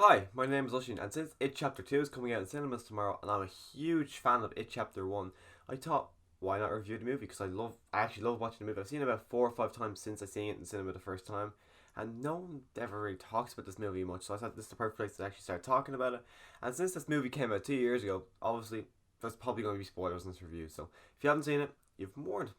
Hi, my name is Lushin, and since It Chapter 2 is coming out in cinemas tomorrow, and I'm a huge fan of It Chapter 1, I thought, why not review the movie? Because I actually love watching the movie. I've seen it about 4 or 5 times since I seen it in cinema the first time, and no one ever really talks about this movie much, so I thought this is the perfect place to actually start talking about it. And since this movie came out 2 years ago, obviously, there's probably going to be spoilers in this review, so if you haven't seen it, you've been warned.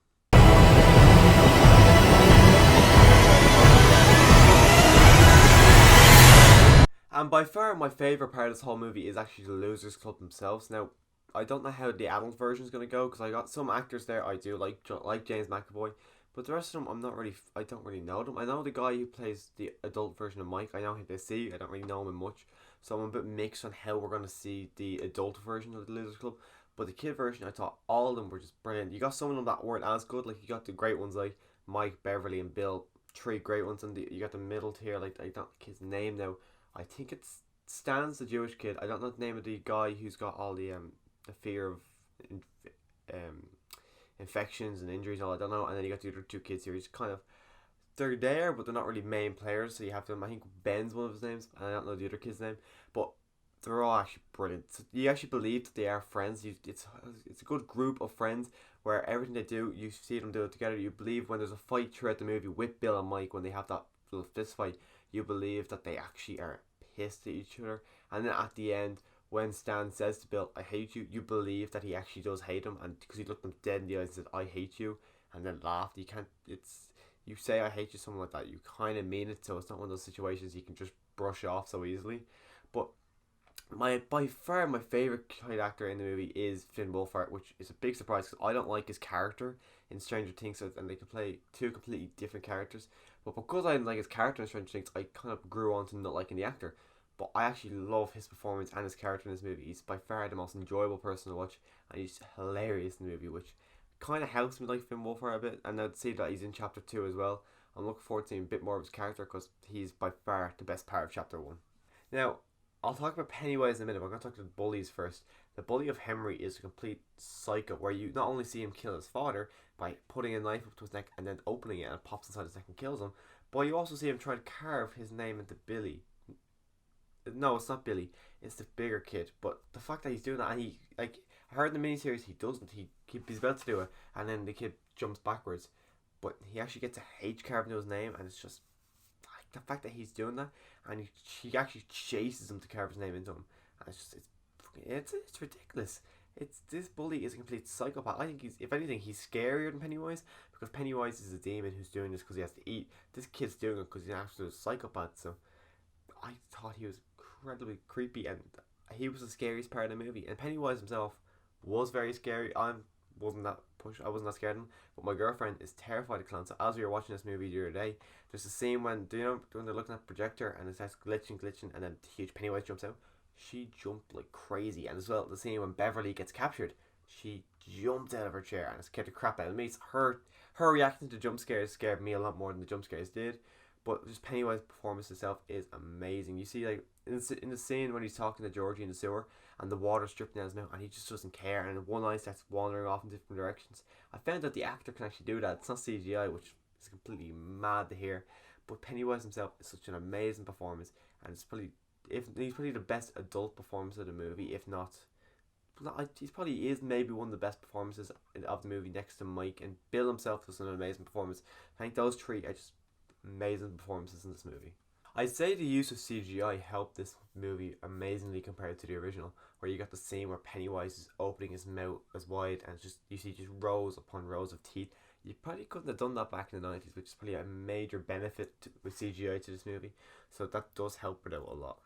And by far, my favourite part of this whole movie is actually the Losers Club themselves. Now, I don't know how the adult version is going to go because I got some actors there I do like James McAvoy, but the rest of them I don't really know them. I know the guy who plays the adult version of Mike. I know him to see. I don't really know him much, so I'm a bit mixed on how we're going to see the adult version of the Losers Club. But the kid version, I thought all of them were just brilliant. You got some of them that weren't as good, like you got the great ones like Mike, Beverly, and Bill. Three great ones, and you got the middle tier. Like I don't know the kid's name now. I think it's Stan's the Jewish kid. I don't know the name of the guy who's got all the fear of in, um infections and injuries. All I don't know. And then you got the other two kids here. He's kind of they're there, but they're not really main players. So you have to. I think Ben's one of his names. And I don't know the other kid's name, but they're all actually brilliant. So you actually believe that they are friends. It's a good group of friends where everything they do, you see them do it together. You believe when there's a fight throughout the movie with Bill and Mike when they have that little fist fight, you believe that they actually are pissed at each other. And then at the end, when Stan says to Bill, "I hate you," you believe that he actually does hate him, and because he looked him dead in the eyes and said, "I hate you," and then laughed. You can't. It's you say "I hate you," something like that. You kind of mean it, so it's not one of those situations you can just brush off so easily. But my by far my favorite child actor in the movie is Finn Wolfhard, which is a big surprise because I don't like his character in Stranger Things, and they can play two completely different characters. But because I didn't like his character in Stranger Things, I kind of grew on to not liking the actor. But I actually love his performance and his character in this movie. He's by far the most enjoyable person to watch, and he's hilarious in the movie, which kind of helps me like Finn Wolfhard a bit. And I'd say that he's in chapter 2 as well. I'm looking forward to seeing a bit more of his character because he's by far the best part of chapter 1. Now, I'll talk about Pennywise in a minute, but I'm going to talk about the bullies first. The bully of Henry is a complete psycho, where you not only see him kill his father by putting a knife up to his neck and then opening it and it pops inside his neck and kills him, but you also see him try to carve his name into Billy. No, it's not Billy. It's the bigger kid. But the fact that he's doing that, and I heard in the miniseries he doesn't. He's about to do it, and then the kid jumps backwards, but he actually gets a H carved into his name, and it's just like the fact that he's doing that, and he actually chases him to carve his name into him, and it's ridiculous. It's This bully is a complete psychopath. I think he's, if anything, he's scarier than Pennywise because Pennywise is a demon who's doing this because he has to eat. This kid's doing it because he's an absolute psychopath. So I thought he was incredibly creepy, and he was the scariest part of the movie. And Pennywise himself was very scary. I wasn't that scared of him, but my girlfriend is terrified of clowns. So as we were watching this movie the other day, there's a scene when when they're looking at the projector and it starts glitching, and then huge Pennywise jumps out. She jumped like crazy, and as well the scene when Beverly gets captured, she jumped out of her chair and it scared the crap out of me. It's her reaction to jump scares scared me a lot more than the jump scares did. But just Pennywise's performance itself is amazing. You see, like in the scene when he's talking to Georgie in the sewer, and the water's dripping down his mouth, and he just doesn't care, and one eye starts wandering off in different directions. I found that the actor can actually do that. It's not CGI, which is completely mad to hear. But Pennywise himself is such an amazing performance, and he's probably the best adult performance of the movie, if not. He's probably is maybe one of the best performances of the movie next to Mike, and Bill himself does an amazing performance. I think those three are just amazing performances in this movie. I'd say the use of CGI helped this movie amazingly compared to the original, where you got the scene where Pennywise is opening his mouth as wide and just you see just rows upon rows of teeth. You probably couldn't have done that back in the 90s, which is probably a major benefit with CGI to this movie. So that does help it out a lot.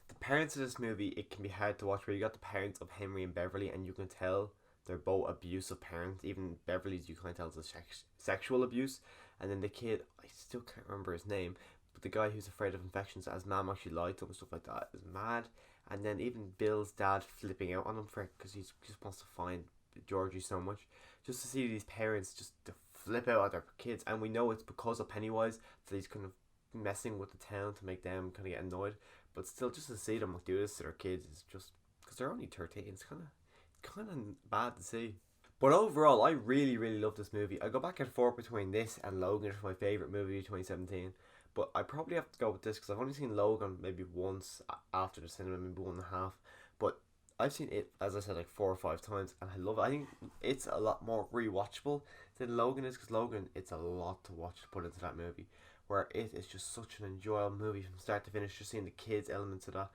The parents of this movie, it can be hard to watch, where you got the parents of Henry and Beverly, and you can tell they're both abusive parents. Even Beverly's, you can't tell it's sexual abuse. And then the kid, I still can't remember his name, but the guy who's afraid of infections, as mom actually lied to him and stuff like that, is mad. And then even Bill's dad flipping out on him for it because he just wants to find Georgie so much. Just to see these parents just to flip out at their kids, and we know it's because of Pennywise that he's kind of messing with the town to make them kind of get annoyed. But still, just to see them do this to their kids is just because they're only 13. It's kind of bad to see. But overall, I really, really love this movie. I go back and forth between this and Logan for my favourite movie of 2017. But I probably have to go with this because I've only seen Logan maybe once after the cinema, maybe one and a half. But I've seen it, as I said, like 4 or 5 times, and I love it. I think it's a lot more rewatchable than Logan is, because Logan, it's a lot to watch to put into that movie. Where it is just such an enjoyable movie from start to finish, just seeing the kids' elements of that.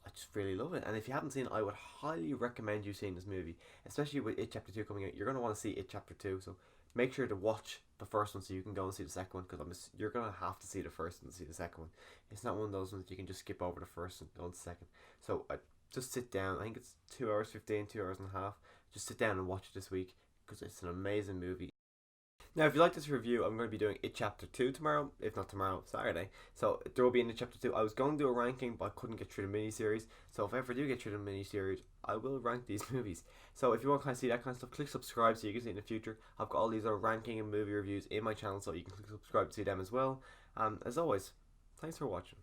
I just really love it. And if you haven't seen it, I would highly recommend you seeing this movie, especially with It Chapter 2 coming out. You're going to want to see It Chapter 2, so make sure to watch the first one so you can go and see the second one, because you're going to have to see the first one to see the second one. It's not one of those ones you can just skip over the first and go on the second. So just sit down. I think it's 2 hours 15, 2 hours and a half. Just sit down and watch it this week, because it's an amazing movie. Now, if you like this review, I'm going to be doing It Chapter 2 tomorrow, if not tomorrow, Saturday. So there will be an It Chapter 2. I was going to do a ranking, but I couldn't get through the miniseries. So if I ever do get through the miniseries, I will rank these movies. So if you want to kind of see that kind of stuff, click subscribe so you can see it in the future. I've got all these other ranking and movie reviews in my channel, so you can click subscribe to see them as well. And as always, thanks for watching.